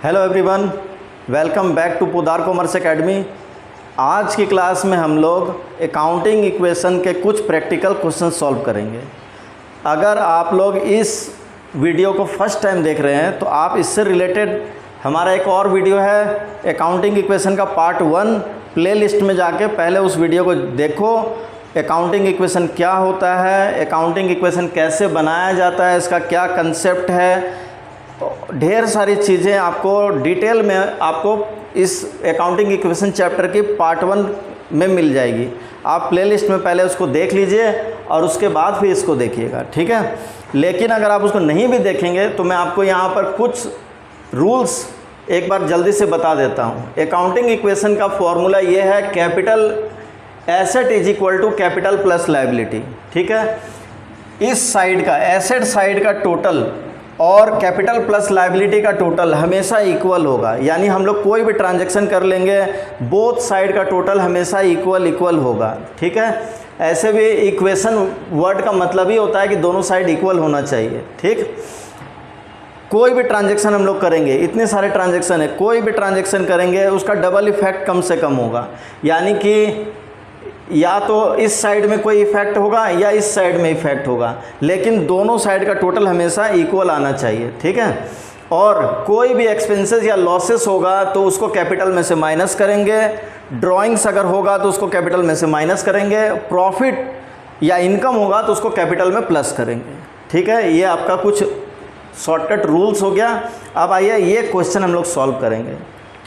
Hello everyone, welcome back to Podar commerce academy. आज की class में हम लोग अकाउंटिंग इक्वेशन के कुछ प्रैक्टिकल क्वेश्चन सॉल्व करेंगे। अगर आप लोग इस वीडियो को फर्स्ट टाइम देख रहे हैं तो आप इससे रिलेटेड हमारा एक और वीडियो है अकाउंटिंग इक्वेशन का पार्ट 1 प्लेलिस्ट में जाके पहले उस वीडियो को देखो। अकाउंटिंग इक्वेशन क्या होता है, अकाउंटिंग इक्वेशन कैसे बनाया जाता है, इसका क्या कंसेप्ट है, ढेर सारी चीज़ें आपको डिटेल में आपको इस अकाउंटिंग इक्वेशन चैप्टर की पार्ट 1 में मिल जाएगी। आप प्लेलिस्ट में पहले उसको देख लीजिए और उसके बाद फिर इसको देखिएगा, ठीक है। लेकिन अगर आप उसको नहीं भी देखेंगे तो मैं आपको यहाँ पर कुछ रूल्स एक बार जल्दी से बता देता हूँ। अकाउंटिंग इक्वेशन का फॉर्मूला ये है, capital asset is equal to capital plus liability, ठीक है। इस साइड का एसेट साइड का टोटल और कैपिटल प्लस लायबिलिटी का टोटल हमेशा इक्वल होगा। यानी हम लोग कोई भी ट्रांजैक्शन कर लेंगे, बोथ साइड का टोटल हमेशा इक्वल होगा, ठीक है। ऐसे भी इक्वेशन वर्ड का मतलब ही होता है कि दोनों साइड इक्वल होना चाहिए, ठीक। कोई भी ट्रांजैक्शन हम लोग करेंगे, इतने सारे ट्रांजैक्शन है, कोई भी ट्रांजैक्शन करेंगे उसका डबल इफेक्ट कम से कम होगा। यानी कि या तो इस साइड में कोई इफेक्ट होगा या इस साइड में इफेक्ट होगा, लेकिन दोनों साइड का टोटल हमेशा इक्वल आना चाहिए, ठीक है। और कोई भी एक्सपेंसेस या लॉसेस होगा तो उसको कैपिटल में से माइनस करेंगे, ड्राइंग्स अगर होगा तो उसको कैपिटल में से माइनस करेंगे, प्रॉफिट या इनकम होगा तो उसको कैपिटल में प्लस करेंगे, ठीक है। ये आपका कुछ शॉर्टकट रूल्स हो गया। अब आइए ये क्वेश्चन हम लोग सॉल्व करेंगे,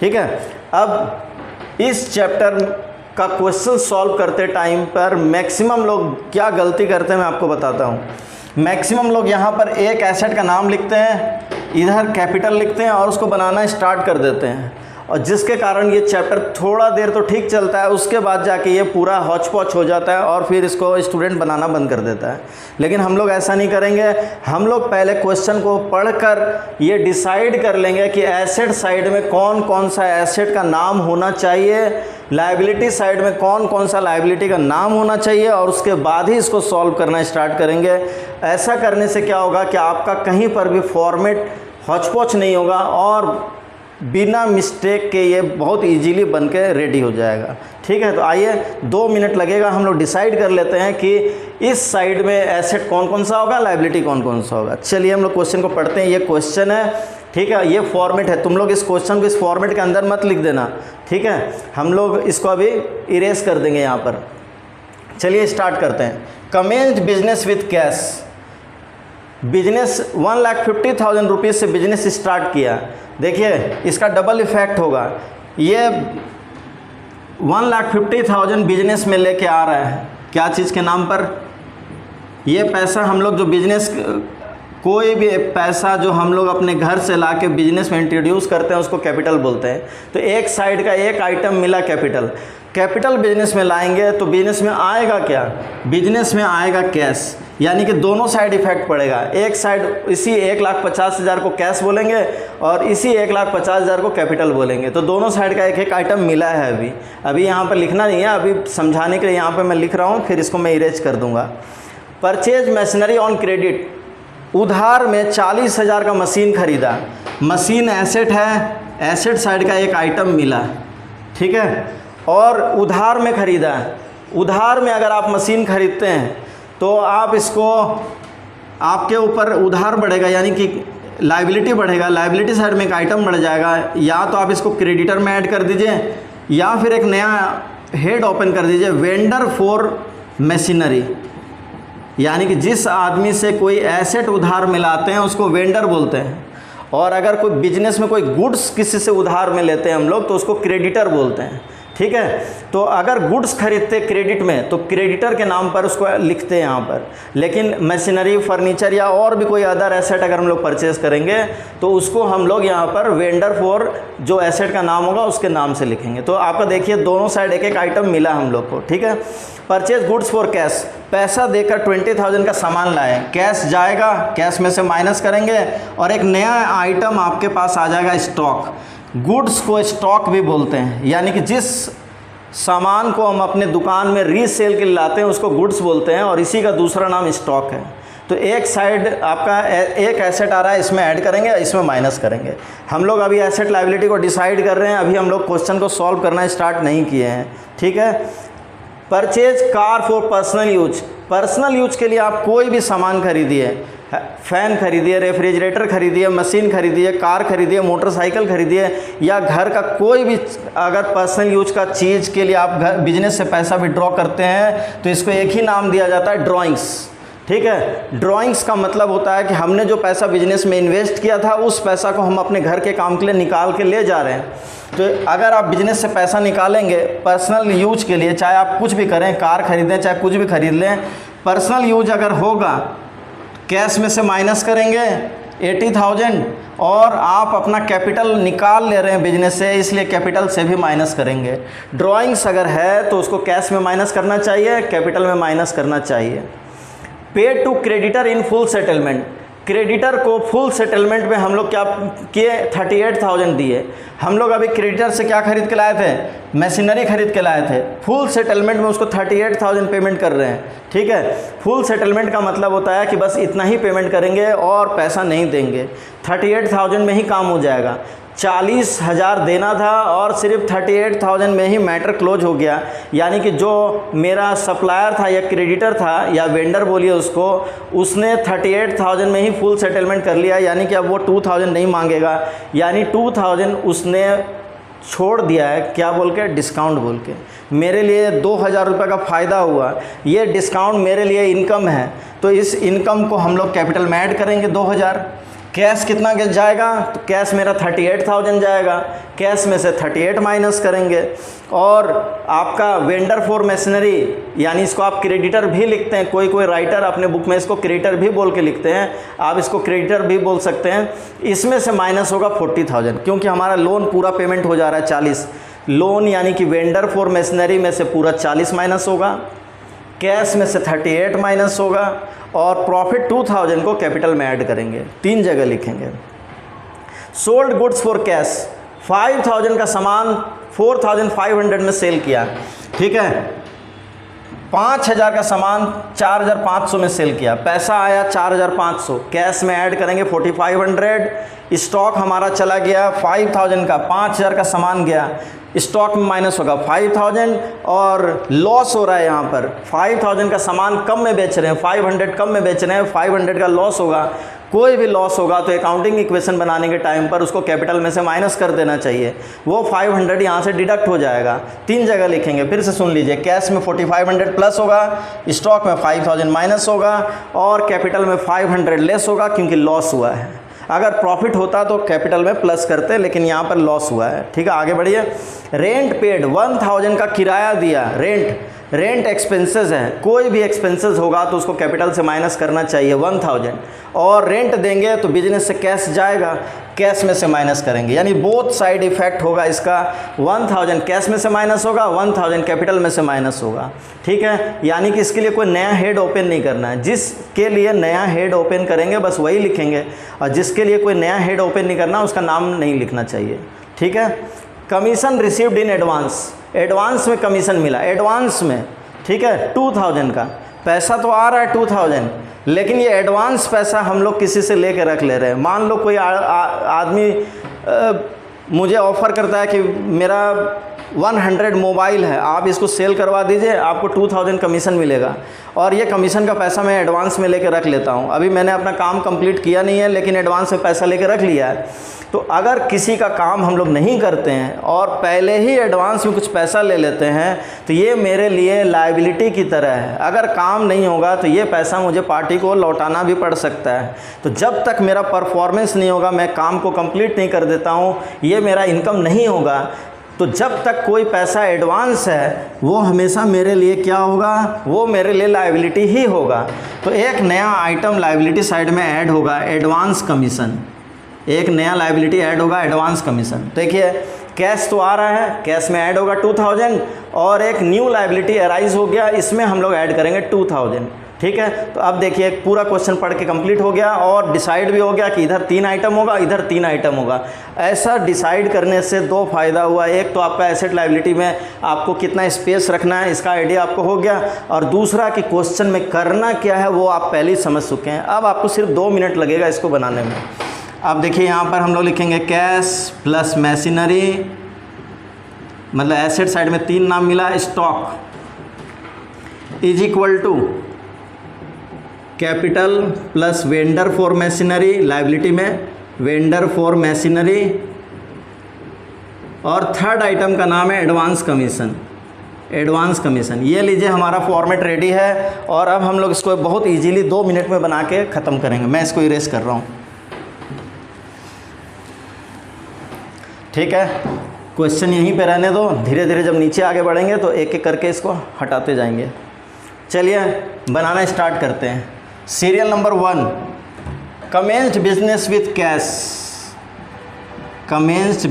ठीक है। अब इस चैप्टर का क्वेश्चन सॉल्व करते टाइम पर मैक्सिमम लोग क्या गलती करते हैं मैं आपको बताता हूँ। मैक्सिमम लोग यहाँ पर एक एसेट का नाम लिखते हैं, इधर कैपिटल लिखते हैं और उसको बनाना स्टार्ट कर देते हैं, और जिसके कारण ये चैप्टर थोड़ा देर तो ठीक चलता है, उसके बाद जाके ये पूरा हौच पौच हो जाता है और फिर इसको स्टूडेंट बनाना बंद कर देता है। लेकिन हम लोग ऐसा नहीं करेंगे। हम लोग पहले क्वेश्चन को पढ़कर ये डिसाइड कर लेंगे कि एसेट साइड में कौन कौन सा एसेट का नाम होना चाहिए, लायबिलिटी साइड में कौन कौन सा लायबिलिटी का नाम होना चाहिए, और उसके बाद ही इसको सॉल्व करना स्टार्ट करेंगे। ऐसा करने से क्या होगा कि आपका कहीं पर भी फॉर्मेट हौच पौच नहीं होगा और बिना मिस्टेक के ये बहुत इजीली बन के रेडी हो जाएगा, ठीक है। तो आइए 2 मिनट लगेगा, हम लोग डिसाइड कर लेते हैं कि इस साइड में एसेट कौन कौन सा होगा, लायबिलिटी कौन कौन सा होगा। चलिए हम लोग क्वेश्चन को पढ़ते हैं। ये क्वेश्चन है, ठीक है, ये फॉर्मेट है। तुम लोग इस क्वेश्चन को इस फॉर्मेट के अंदर मत लिख देना, ठीक है। हम लोग इसको अभी इरेज कर देंगे यहाँ पर। चलिए स्टार्ट करते हैं। Commenced business with cash. Business 1,50,000 rupees से बिजनेस स्टार्ट किया। देखिए इसका डबल इफेक्ट होगा। ये 1,50,000 बिजनेस में लेके आ रहा है, क्या चीज़ के नाम पर। ये पैसा हम लोग जो बिजनेस, कोई भी पैसा जो हम लोग अपने घर से ला के बिजनेस में इंट्रोड्यूस करते हैं उसको कैपिटल बोलते हैं। तो एक साइड का एक आइटम मिला कैपिटल, कैपिटल बिजनेस में लाएंगे तो बिजनेस में आएगा क्या, बिजनेस में आएगा कैश। यानी कि दोनों साइड इफेक्ट पड़ेगा। एक साइड इसी 1,50,000 को कैश बोलेंगे और इसी 1,50,000 को कैपिटल बोलेंगे। तो दोनों साइड का एक एक आइटम मिला है। अभी यहाँ पर लिखना नहीं है, अभी समझाने के लिए यहाँ पर मैं लिख रहा हूँ, फिर इसको मैं इरेज कर दूँगा। Purchase machinery on credit. उधार में 40,000 का मशीन खरीदा। मशीन एसेट है, एसेट साइड का एक आइटम मिला, ठीक है, और उधार में खरीदा। उधार में अगर आप मशीन खरीदते हैं तो आप इसको, आपके ऊपर उधार बढ़ेगा, यानी कि लायबिलिटी बढ़ेगा, लायबिलिटी साइड में एक आइटम बढ़ जाएगा। या तो आप इसको क्रेडिटर में ऐड कर दीजिए या फिर एक नया हेड ओपन कर दीजिए, वेंडर फॉर मशीनरी। यानी कि जिस आदमी से कोई एसेट उधार में लाते हैं उसको वेंडर बोलते हैं, और अगर कोई बिजनेस में कोई गुड्स किसी से उधार में लेते हैं हम लोग तो उसको क्रेडिटर बोलते हैं, ठीक है। तो अगर गुड्स खरीदते क्रेडिट में तो क्रेडिटर के नाम पर उसको लिखते हैं यहाँ पर। लेकिन मशीनरी, फर्नीचर या और भी कोई अदर एसेट अगर हम लोग परचेज़ करेंगे तो उसको हम लोग यहाँ पर वेंडर फॉर जो एसेट का नाम होगा उसके नाम से लिखेंगे। तो आपका देखिए दोनों साइड एक एक आइटम मिला हम लोग को, ठीक है। Purchase goods for cash. पैसा देकर 20,000 का सामान लाए, कैश जाएगा, कैश में से माइनस करेंगे और एक नया आइटम आपके पास आ जाएगा, स्टॉक। गुड्स को स्टॉक भी बोलते हैं, यानी कि जिस सामान को हम अपने दुकान में रीसेल के लिए लाते हैं उसको गुड्स बोलते हैं और इसी का दूसरा नाम स्टॉक है। तो एक साइड आपका एक एसेट आ रहा है, इसमें ऐड करेंगे, इसमें माइनस करेंगे। हम लोग अभी एसेट लायबिलिटी को डिसाइड कर रहे हैं, अभी हम लोग क्वेश्चन को सॉल्व करना स्टार्ट नहीं किए हैं, ठीक है। Purchase car for personal use, personal use के लिए आप कोई भी सामान खरीदिए, फ़ैन खरीदिए, रेफ्रिजरेटर खरीदिए, मशीन खरीदिए, कार खरीदिए, मोटरसाइकिल खरीदिए, या घर का कोई भी अगर पर्सनल यूज का चीज़ के लिए आप घर बिजनेस से पैसा विड्रॉ करते हैं तो इसको एक ही नाम दिया जाता है, ड्राइंग्स, ठीक है। ड्राइंग्स का मतलब होता है कि हमने जो पैसा बिजनेस में इन्वेस्ट किया था उस पैसा को हम अपने घर के काम के लिए निकाल के ले जा रहे हैं। तो अगर आप बिजनेस से पैसा निकालेंगे पर्सनल यूज के लिए, चाहे आप कुछ भी करें, कार खरीदें चाहे कुछ भी खरीद लें, पर्सनल यूज अगर होगा कैश में से माइनस करेंगे 80,000, और आप अपना कैपिटल निकाल ले रहे हैं बिजनेस से, इसलिए कैपिटल से भी माइनस करेंगे। ड्राइंग्स अगर है तो उसको कैश में माइनस करना चाहिए, कैपिटल में माइनस करना चाहिए। Pay to creditor in full settlement, creditor को फुल सेटलमेंट में हम लोग क्या किए, 38,000 दिए। हम लोग अभी क्रेडिटर से क्या खरीद के लाए थे, मशीनरी खरीद के लाए थे, फुल सेटलमेंट में उसको 38,000 पेमेंट कर रहे हैं, ठीक है। फुल सेटलमेंट का मतलब होता है कि बस इतना ही पेमेंट करेंगे और पैसा नहीं देंगे, 38,000 में ही काम हो जाएगा। 40,000 देना था और सिर्फ 38,000 में ही मैटर क्लोज हो गया, यानी कि जो मेरा सप्लायर था या क्रेडिटर था या वेंडर बोलिए उसको, उसने 38,000 में ही फुल सेटलमेंट कर लिया, यानी कि अब वो 2,000 नहीं मांगेगा, यानी 2,000 उसने छोड़ दिया है, क्या बोल के, डिस्काउंट बोल के। मेरे लिए 2,000 रुपये का फ़ायदा हुआ, ये डिस्काउंट मेरे लिए इनकम है, तो इस इनकम को हम लोग कैपिटल में ऐड करेंगे 2,000। कैश कितना जाएगा, तो कैश मेरा 38,000 जाएगा, कैश में से 38 माइनस करेंगे। और आपका वेंडर फॉर मशीनरी, यानी इसको आप क्रेडिटर भी लिखते हैं, कोई कोई राइटर अपने बुक में इसको क्रेडिटर भी बोल के लिखते हैं, आप इसको क्रेडिटर भी बोल सकते हैं। इसमें से माइनस होगा 40,000, क्योंकि हमारा लोन पूरा पेमेंट हो जा रहा है 40, लोन यानी कि वेंडर फॉर मशीनरी में से पूरा 40 माइनस होगा, कैश में से 38 माइनस होगा, और प्रॉफिट 2,000 को कैपिटल में ऐड करेंगे, 3 जगह लिखेंगे। सोल्ड गुड्स फॉर कैश, 5,000 का सामान 4,500 में सेल किया, ठीक है। 5,000 का सामान 4,500 में सेल किया, पैसा आया 4,500, कैश में ऐड करेंगे 4,500। स्टॉक हमारा चला गया 5,000 का, 5,000 का सामान गया, स्टॉक में माइनस होगा 5,000, और लॉस हो रहा है यहाँ पर 5,000 का सामान कम में बेच रहे हैं, 500 कम में बेच रहे हैं, 500 का लॉस होगा। कोई भी लॉस होगा तो अकाउंटिंग इक्वेशन बनाने के टाइम पर उसको कैपिटल में से माइनस कर देना चाहिए, वो 500 यहाँ से डिडक्ट हो जाएगा। 3 जगह लिखेंगे, फिर से सुन लीजिए, कैश में 4,500 प्लस होगा, स्टॉक में 5,000 माइनस होगा, और कैपिटल में 500 लेस होगा क्योंकि लॉस हुआ है। अगर प्रॉफिट होता तो कैपिटल में प्लस करते, लेकिन यहाँ पर लॉस हुआ है, ठीक है। आगे बढ़िए। रेंट पेड, 1,000 का किराया दिया, रेंट एक्सपेंसेस है, कोई भी एक्सपेंसेस होगा तो उसको कैपिटल से माइनस करना चाहिए 1,000, और रेंट देंगे तो बिजनेस से कैश जाएगा, कैश में से माइनस करेंगे, यानी बोथ साइड इफेक्ट होगा इसका। 1,000 कैश में से माइनस होगा, 1,000 कैपिटल में से माइनस होगा, ठीक है। यानी कि इसके लिए कोई नया हेड ओपन नहीं करना है, जिसके लिए नया हेड ओपन करेंगे बस वही लिखेंगे, और जिसके लिए कोई नया हेड ओपन नहीं करना उसका नाम नहीं लिखना चाहिए, ठीक है। Commission received in advance, advance में कमीशन मिला, एडवांस में, ठीक है। 2,000 का पैसा तो आ रहा है 2,000, लेकिन ये एडवांस पैसा हम लोग किसी से लेके रख ले रहे हैं। मान लो कोई आदमी मुझे ऑफ़र करता है कि मेरा 100 मोबाइल है, आप इसको सेल करवा दीजिए, आपको 2,000 कमीशन मिलेगा, और ये कमीशन का पैसा मैं एडवांस में लेके रख लेता हूँ। अभी मैंने अपना काम कंप्लीट किया नहीं है, लेकिन एडवांस में पैसा लेके रख लिया है। तो अगर किसी का काम हम लोग नहीं करते हैं और पहले ही एडवांस में कुछ पैसा ले लेते हैं तो ये मेरे लिए लायबिलिटी की तरह है। अगर काम नहीं होगा तो ये पैसा मुझे पार्टी को लौटाना भी पड़ सकता है। तो जब तक मेरा परफॉर्मेंस नहीं होगा, मैं काम को कंप्लीट नहीं कर देता हूँ, ये मेरा इनकम नहीं होगा। तो जब तक कोई पैसा एडवांस है वो हमेशा मेरे लिए क्या होगा, वो मेरे लिए लायबिलिटी ही होगा। तो एक नया आइटम लायबिलिटी साइड में ऐड होगा, एडवांस कमीशन, एक नया लायबिलिटी ऐड होगा, एडवांस कमीशन। देखिए कैश तो आ रहा है, कैश में ऐड होगा 2,000, और एक न्यू लायबिलिटी अराइज हो गया, इसमें हम लोग ऐड करेंगे 2,000, ठीक है। तो अब देखिए पूरा क्वेश्चन पढ़ के कंप्लीट हो गया और डिसाइड भी हो गया कि इधर 3 आइटम होगा, इधर 3 आइटम होगा। ऐसा डिसाइड करने से 2 फ़ायदा हुआ, एक तो आपका एसेट लायबिलिटी में आपको कितना स्पेस रखना है इसका आइडिया आपको हो गया, और दूसरा कि क्वेश्चन में करना क्या है वो आप पहले ही समझ चुके हैं। अब आपको सिर्फ 2 मिनट लगेगा इसको बनाने में। अब देखिए यहाँ पर हम लोग लिखेंगे कैश प्लस मशीनरी, मतलब एसेट साइड में 3 नाम मिला, stock is equal to capital plus vendor for machinery, liability में वेंडर फॉर मशीनरी, और थर्ड आइटम का नाम है एडवांस कमीशन। एडवांस कमीशन ये लीजिए, हमारा फॉर्मेट रेडी है और अब हम लोग इसको बहुत इजीली 2 मिनट में बना के ख़त्म करेंगे। मैं इसको इरेज कर रहा हूँ, ठीक है। क्वेश्चन यहीं पे रहने दो, धीरे धीरे जब नीचे आगे बढ़ेंगे तो एक एक करके इसको हटाते जाएंगे। चलिए बनाना स्टार्ट करते हैं। Serial number 1, commenced business with cash. Commenced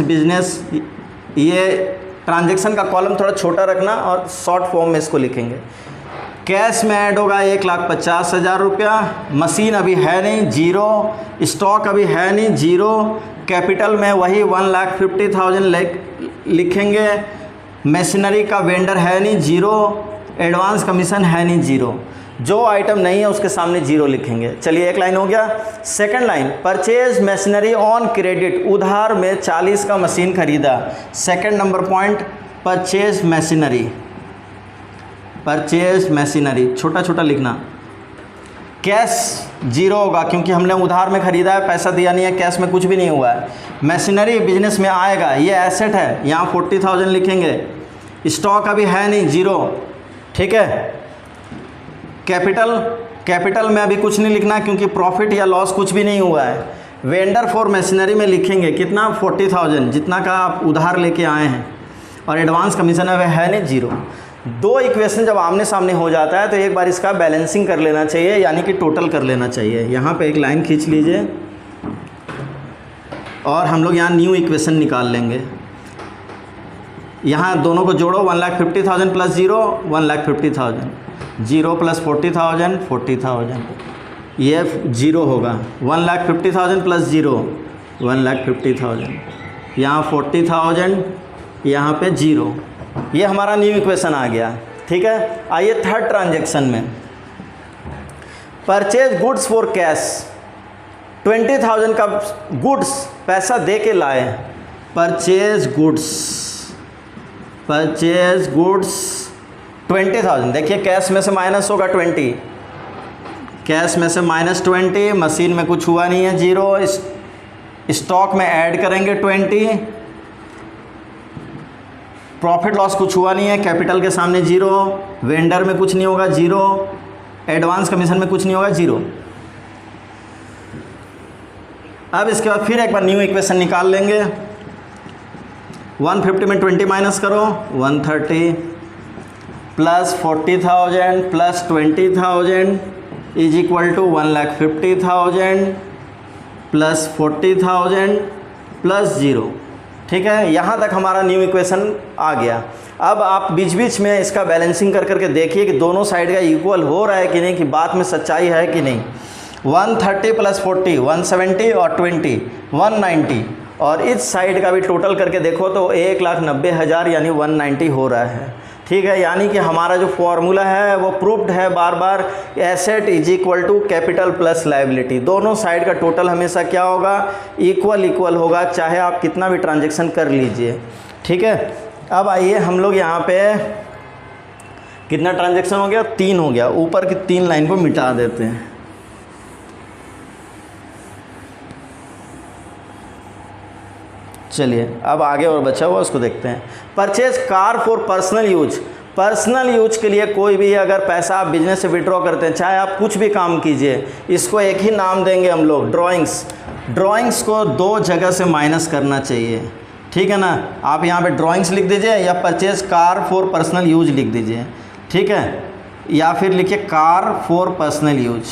business, ये ट्रांजैक्शन का कॉलम थोड़ा छोटा रखना और शॉर्ट फॉर्म में इसको लिखेंगे। कैश में ऐड होगा 1,50,000 रुपया, मशीन अभी है नहीं, 0, स्टॉक अभी है नहीं, 0, कैपिटल में वही 1,50,000 लिखेंगे, मशीनरी का वेंडर है नहीं, 0, एडवांस कमीशन है नहीं, 0। जो आइटम नहीं है उसके सामने 0 लिखेंगे। चलिए एक लाइन हो गया। Second line, purchase machinery on credit, उधार में 40 का मशीन खरीदा। Second number point, purchase machinery छोटा छोटा लिखना। कैश 0 होगा क्योंकि हमने उधार में ख़रीदा है, पैसा दिया नहीं है, कैश में कुछ भी नहीं हुआ है। मशीनरी बिजनेस में आएगा, ये एसेट है, यहाँ 40,000 लिखेंगे। स्टॉक अभी है नहीं, 0, ठीक है। कैपिटल में अभी कुछ नहीं लिखना क्योंकि प्रॉफिट या लॉस कुछ भी नहीं हुआ है। वेंडर फॉर मशीनरी में लिखेंगे कितना, 40,000, जितना का आप उधार लेके आए हैं, और एडवांस कमीशन है नहीं, 0। 2 इक्वेशन जब आमने सामने हो जाता है तो एक बार इसका बैलेंसिंग कर लेना चाहिए, यानी कि टोटल कर लेना चाहिए। यहाँ पे एक लाइन खींच लीजिए और हम लोग यहाँ न्यू इक्वेशन निकाल लेंगे। यहाँ दोनों को जोड़ो, 1,50,000 प्लस 0, 1,50,000, 0 प्लस 40,000, 40,000, ये 0 होगा। 1,50,000 प्लस 0, 1,50,000, यहाँ 40,000, यहाँ पे 0। ये हमारा न्यू इक्वेशन आ गया, ठीक है। आइए थर्ड ट्रांजैक्शन में, परचेज गुड्स फॉर कैश, 20,000 का गुड्स पैसा दे के लाए। परचेज गुड्स 20,000, देखिए कैश में से माइनस होगा 20, कैश में से माइनस 20, मशीन में कुछ हुआ नहीं है, 0, स्टॉक में ऐड करेंगे 20, प्रॉफिट लॉस कुछ हुआ नहीं है, कैपिटल के सामने 0, वेंडर में कुछ नहीं होगा, 0, एडवांस कमीशन में कुछ नहीं होगा, 0। अब इसके बाद फिर एक बार न्यू इक्वेशन निकाल लेंगे। 150 में 20 माइनस करो, 130 plus 40,000 plus 20,000 is equal to 1,50,000 plus 40,000 plus 0, ठीक है। यहाँ तक हमारा न्यू इक्वेशन आ गया। अब आप बीच बीच में इसका बैलेंसिंग कर करके देखिए कि दोनों साइड का इक्वल हो रहा है कि नहीं, कि बात में सच्चाई है कि नहीं। 130 प्लस 40 170 और 20 190, और इस साइड का भी टोटल करके देखो तो 1,90,000 यानी 190 हो रहा है, ठीक है। यानी कि हमारा जो फॉर्मूला है वो प्रूव्ड है बार बार, asset is equal to capital plus liability. दोनों साइड का टोटल हमेशा क्या होगा, इक्वल होगा, चाहे आप कितना भी ट्रांजैक्शन कर लीजिए, ठीक है। अब आइए हम लोग यहाँ पे कितना ट्रांजैक्शन हो गया, 3 हो गया। ऊपर की 3 लाइन को मिटा देते हैं। चलिए अब आगे और बचा हुआ उसको देखते हैं। Purchase car for personal use के लिए कोई भी अगर पैसा आप बिजनेस से विड्रॉ करते हैं, चाहे आप कुछ भी काम कीजिए, इसको एक ही नाम देंगे हम लोग, ड्राइंग्स को 2 जगह से माइनस करना चाहिए, ठीक है ना। आप यहाँ पे ड्राइंग्स लिख दीजिए या purchase car for personal use लिख दीजिए, ठीक है, या फिर लिखिए कार फॉर पर्सनल यूज,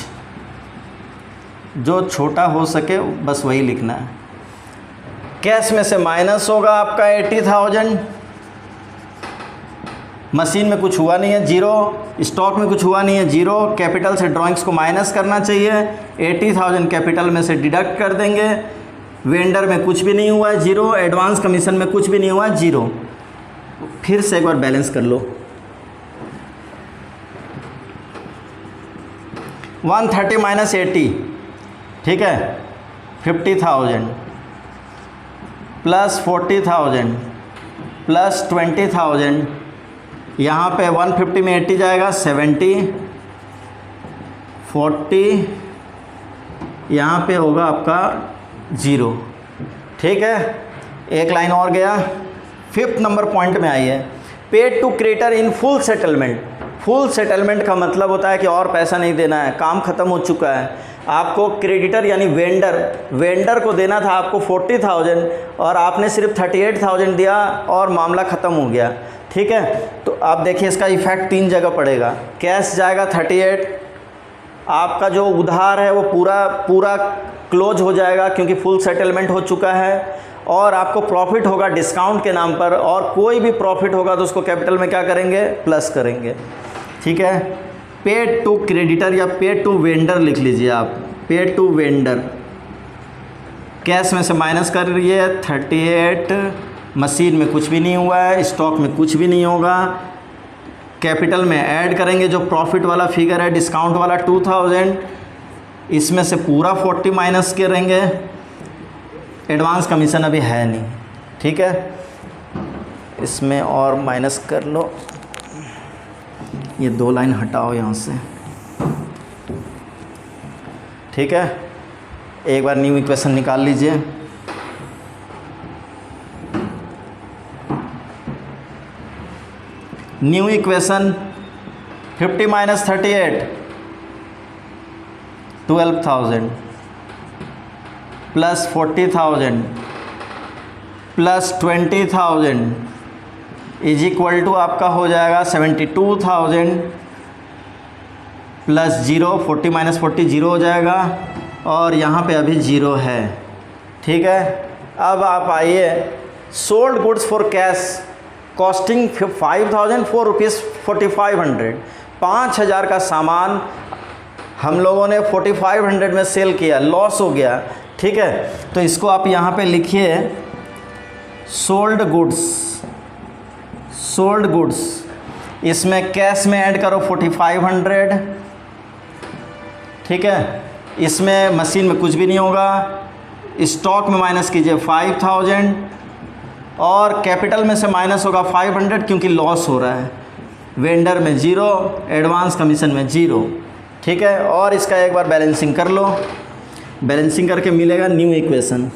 जो छोटा हो सके बस वही लिखना है। कैश में से माइनस होगा आपका 80,000, मशीन में कुछ हुआ नहीं है, जीरो। स्टॉक में कुछ हुआ नहीं है, जीरो। कैपिटल से ड्राइंग्स को माइनस करना चाहिए, 80,000 कैपिटल में से डिडक्ट कर देंगे। वेंडर में कुछ भी नहीं हुआ है, जीरो। एडवांस कमीशन में कुछ भी नहीं हुआ है, जीरो। फिर से एक बार बैलेंस कर लो। 130 माइनस 80, ठीक है, 50,000 प्लस 40,000 प्लस 20,000। यहाँ पे 150 में 80 जाएगा, 70, 40, यहाँ पे होगा आपका 0, ठीक है। एक लाइन और गया। 5th नंबर पॉइंट में आई है, paid to creditor in full settlement. Full settlement का मतलब होता है कि और पैसा नहीं देना है, काम ख़त्म हो चुका है। आपको क्रेडिटर यानी वेंडर को देना था आपको 40,000 और आपने सिर्फ 38,000 दिया और मामला ख़त्म हो गया, ठीक है। तो आप देखिए इसका इफ़ेक्ट 3 जगह पड़ेगा। कैश जाएगा 38, आपका जो उधार है वो पूरा क्लोज हो जाएगा क्योंकि फुल सेटलमेंट हो चुका है, और आपको प्रॉफिट होगा डिस्काउंट के नाम पर, और कोई भी प्रॉफिट होगा तो उसको कैपिटल में क्या करेंगे, प्लस करेंगे, ठीक है। पेड टू क्रेडिटर या पेड टू वेंडर लिख लीजिए आप, पेड टू वेंडर। कैश में से माइनस कर रहिए 38, मशीन में कुछ भी नहीं हुआ है, स्टॉक में कुछ भी नहीं होगा। कैपिटल में ऐड करेंगे जो प्रॉफिट वाला फिगर है, डिस्काउंट वाला 2000, इसमें से पूरा 40 माइनस करेंगे। एडवांस कमीशन अभी है नहीं, ठीक है। इसमें और माइनस कर लो, ये 2 लाइन हटाओ यहाँ से, ठीक है। एक बार न्यू इक्वेशन निकाल लीजिए। New equation 50 minus 38 12,000 plus 40,000 plus 20,000 is equal to आपका हो जाएगा 72,000 प्लस 0, 40 माइनस 40 0 हो जाएगा, और यहाँ पे अभी 0 है, ठीक है। अब आप आइए, sold goods for cash costing 5,000 4 rupees 4,500। 5,000 का सामान हम लोगों ने 4,500 में सेल किया, लॉस हो गया, ठीक है। तो इसको आप यहाँ पे लिखिए सोल्ड गुड्स, इसमें कैश में ऐड करो 4,500, ठीक है। इसमें मशीन में कुछ भी नहीं होगा, स्टॉक में माइनस कीजिए 5,000, और कैपिटल में से माइनस होगा 500 क्योंकि लॉस हो रहा है। वेंडर में 0, एडवांस कमीशन में 0, ठीक है। और इसका एक बार बैलेंसिंग कर लो, बैलेंसिंग करके मिलेगा न्यू इक्वेशन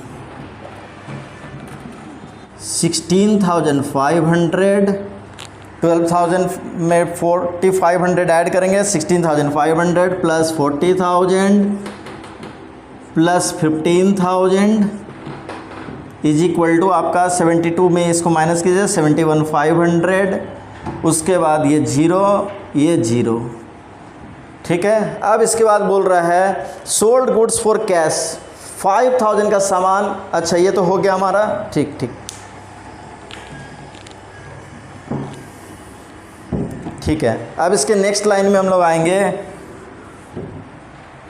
16,500, 12,000 में 4,500 ऐड करेंगे, 16,500 plus 40,000 plus 15,000 is equal to आपका 72 में इसको माइनस कीजिए 71,500, उसके बाद ये 0, ठीक है। अब इसके बाद बोल रहा है सोल्ड गुड्स फॉर कैश 5,000 का सामान। अच्छा ये तो हो गया हमारा, ठीक, ठीक है। अब इसके नेक्स्ट लाइन में हम लोग आएंगे,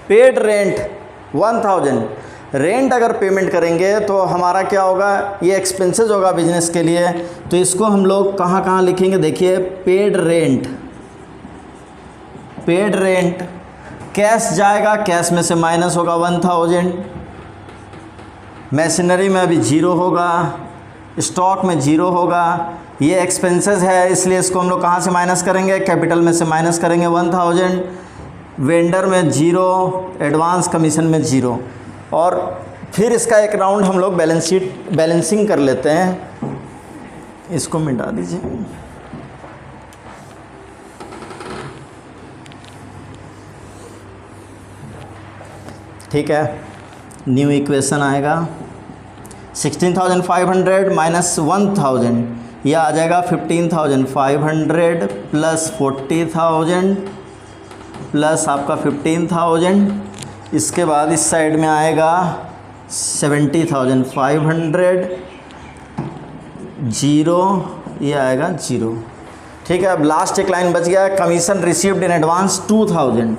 पेड रेंट 1,000। रेंट अगर पेमेंट करेंगे तो हमारा क्या होगा, ये एक्सपेंसेस होगा बिजनेस के लिए, तो इसको हम लोग कहाँ लिखेंगे, देखिए पेड रेंट कैश जाएगा, कैश में से माइनस होगा 1,000, मशीनरी में अभी 0 होगा, स्टॉक में 0 होगा, ये एक्सपेंसेस है इसलिए इसको हम लोग कहाँ से माइनस करेंगे, कैपिटल में से माइनस करेंगे 1,000, वेंडर में 0, एडवांस कमीशन में 0, और फिर इसका एक राउंड हम लोग बैलेंसिंग कर लेते हैं। इसको मिटा दीजिए, ठीक है। न्यू इक्वेशन आएगा 16,500 माइनस 1,000, यह आ जाएगा 15,500 प्लस 40,000 प्लस आपका 15,000, इसके बाद इस साइड में आएगा 70,500 0, ये आएगा 0, ठीक है, अब लास्ट एक लाइन बच गया है, commission received in advance 2000,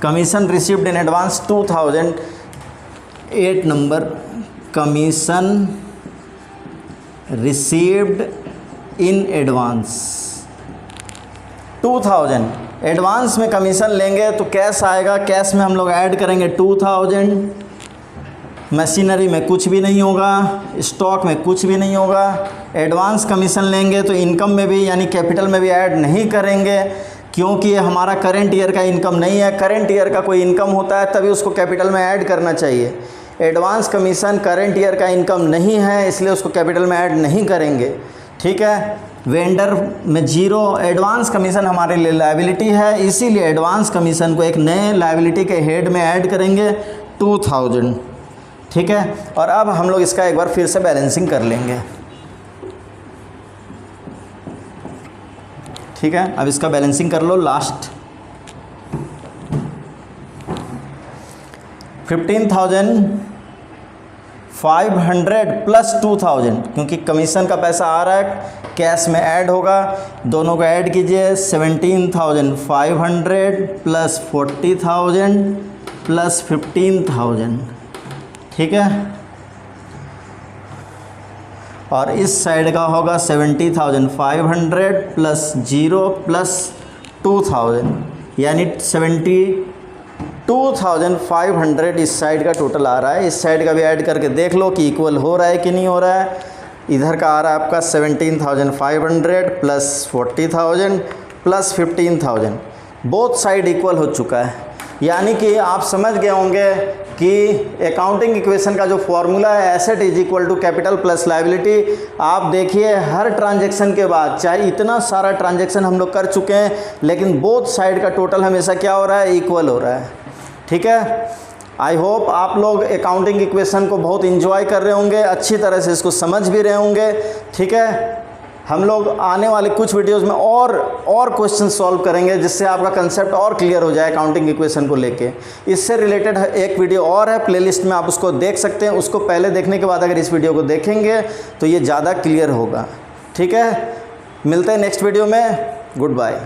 commission received in advance 2000, 8 number, commission received in advance 2000, advance में कमीशन लेंगे तो कैश आएगा, कैश में हम लोग ऐड करेंगे 2000, मशीनरी में कुछ भी नहीं होगा, स्टॉक में कुछ भी नहीं होगा। एडवांस कमीशन लेंगे तो इनकम में भी यानी कैपिटल में भी ऐड नहीं करेंगे, क्योंकि ये हमारा करंट ईयर का इनकम नहीं है। करंट ईयर का कोई इनकम होता है तभी उसको कैपिटल में ऐड करना चाहिए। एडवांस कमीशन करंट ईयर का इनकम नहीं है, इसलिए उसको कैपिटल में ऐड नहीं करेंगे। ठीक है, वेंडर में जीरो, एडवांस कमीशन हमारे लिए लायबिलिटी है, इसीलिए एडवांस कमीशन को एक नए लायबिलिटी के हेड में ऐड करेंगे 2000। ठीक है, और अब हम लोग इसका एक बार फिर से बैलेंसिंग कर लेंगे। ठीक है, अब इसका बैलेंसिंग कर लो। लास्ट 15,500 प्लस 2000, क्योंकि कमीशन का पैसा आ रहा है, कैश में ऐड होगा, दोनों को ऐड कीजिए। 17,500 प्लस 40,000 प्लस 15,000। ठीक है, और इस साइड का होगा 70,500 प्लस 0 प्लस 2000, यानी 72,500 इस साइड का टोटल आ रहा है। इस साइड का भी ऐड करके देख लो कि इक्वल हो रहा है कि नहीं हो रहा है। इधर का आ रहा है आपका 17,500 plus 40,000 plus 15,000, both side equal हो चुका है। यानी कि आप समझ गए होंगे कि अकाउंटिंग इक्वेशन का जो फॉर्मूला है asset is equal to capital plus liability. आप देखिए हर ट्रांजैक्शन के बाद, चाहे इतना सारा ट्रांजैक्शन हम लोग कर चुके हैं, लेकिन बोथ साइड का टोटल हमेशा क्या हो रहा है, इक्वल हो रहा है। ठीक है, आई होप आप लोग अकाउंटिंग इक्वेशन को बहुत इंजॉय कर रहे होंगे, अच्छी तरह से इसको समझ भी रहे होंगे। ठीक है, हम लोग आने वाले कुछ वीडियोस में और क्वेश्चन सॉल्व करेंगे, जिससे आपका कंसेप्ट और क्लियर हो जाए अकाउंटिंग इक्वेशन को लेके। इससे रिलेटेड एक वीडियो और है प्लेलिस्ट में, आप उसको देख सकते हैं। उसको पहले देखने के बाद अगर इस वीडियो को देखेंगे तो ये ज़्यादा क्लियर होगा। ठीक है, मिलते हैं नेक्स्ट वीडियो में। Good bye.